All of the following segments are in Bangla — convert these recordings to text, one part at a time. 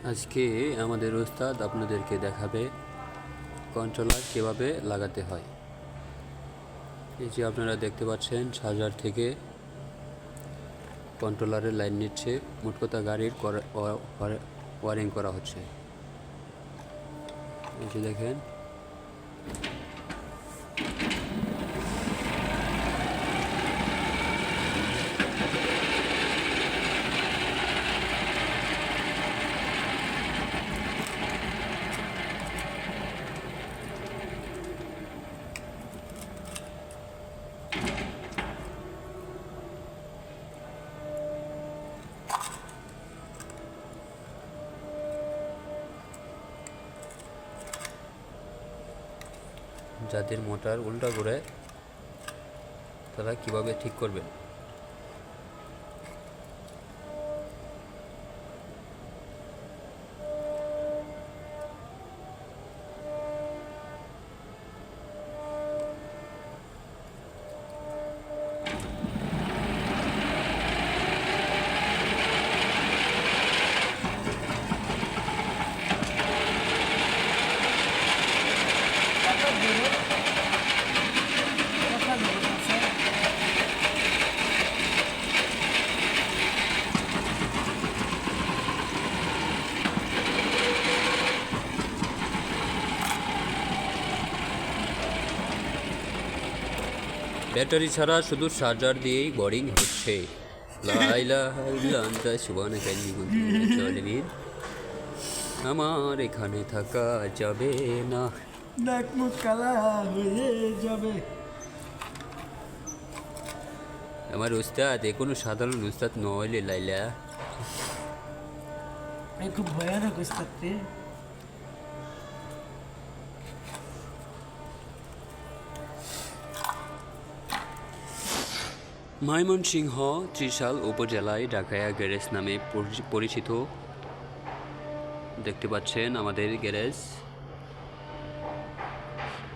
আজকে আমাদের ওস্তাদ আপনাদেরকে দেখাবে কন্ট্রোলার কিভাবে লাগাতে হয়। এই যে আপনারা দেখতে পাচ্ছেন চার্জার থেকে কন্ট্রোলারের লাইন নিচ্ছে, মোট কথা গাড়ির ওয়ারিং করা হচ্ছে। এই যে দেখেন, যাদের মোটর উল্টা করে তারা কিভাবে ঠিক করবেন। ব্যাটারি ছাড়া শুধু চার্জার দিয়েই বোরিং হচ্ছে। আমার এখানে থাকা যাবে না, নাক মুখ কালা হয়ে যাবে। আমার উস্তাদ এ কোনো সাধারণ উস্তাদ নইলে লাইলা। খুব ভয়ানক উস্তাদ রে। ময়মনসিংহ ত্রিশাল উপজেলায় ডাকায়া গ্যারেজ নামে পরিচিত। দেখতে পাচ্ছেন আমাদের গ্যারেজ।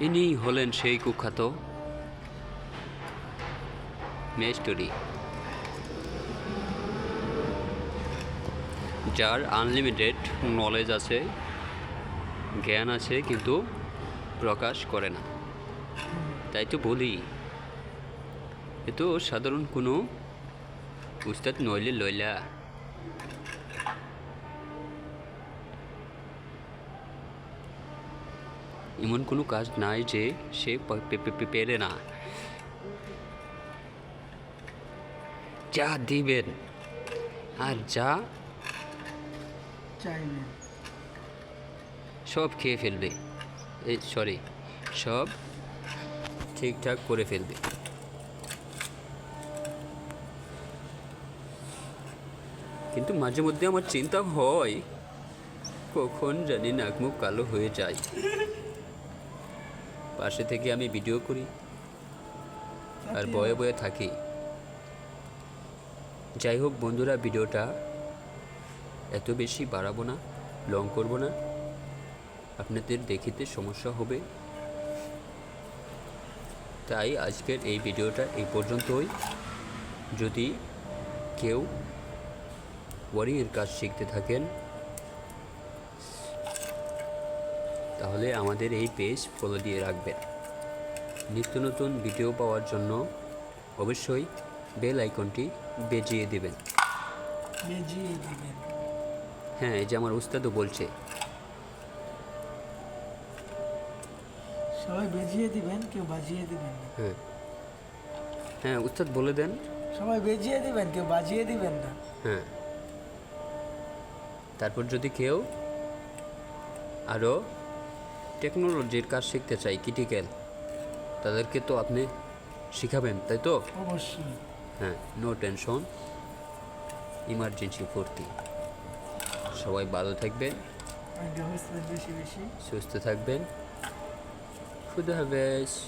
ইনি হলেন সেই কুখ্যাত মেস্টরি, যার আনলিমিটেড নলেজ আছে, জ্ঞান আছে, কিন্তু প্রকাশ করে না। তাই তো বলি, এ তো সাধারণ কোনো উস্তাদ নইলে লইলা। এমন কোনো কাজ নাই যে সে পেরে না। যা দিবেন আর যা চাইবেন সব খেয়ে ফেলবে, সব ঠিকঠাক করে ফেলবে। কিন্তু মাঝে মধ্যে আমার চিন্তা হয়, কখন জানি নাক মুখ কালো হয়ে যায়। পাশে থেকে আমি ভিডিও করি আর বয়ে বয়ে থাকি। যাই হোক বন্ধুরা, ভিডিওটা এত বেশি বাড়াবো না, লং করব না, আপনাদের দেখিতে সমস্যা হবে। তাই আজকের এই ভিডিওটা এই পর্যন্তই। যদি কেউ ওয়ারিংয়ের কাজ শিখতে থাকেন তাহলে আমাদের এই পেজ ফলো দিয়ে রাখবেন। নিত্য নতুন ভিডিও পাওয়ার জন্য অবশ্যই বেল আইকনটি বেজিয়ে দেবেন। হ্যাঁ, এই যে আমার উস্তাদও বলছে, সবাই বেজিয়ে দিবেন, কেউ বাজিয়ে দিবেন না। হ্যাঁ হ্যাঁ উস্তাদ বলে দেন, সবাই বেজিয়ে দিবেন, কেউ বাজিয়ে দিবেন না। হ্যাঁ। তারপর যদি কেউ আরও টেকনোলজির কাজ শিখতে চাই, ক্রিটিক্যাল, তাদেরকে তো আপনি শিখাবেন, তাই তো? অবশ্যই। হ্যাঁ, নো টেনশন, ইমার্জেন্সি ভর্তি। সবাই ভালো থাকবেন, বেশি বেশি সুস্থ থাকবেন। খুদা হাফেজ।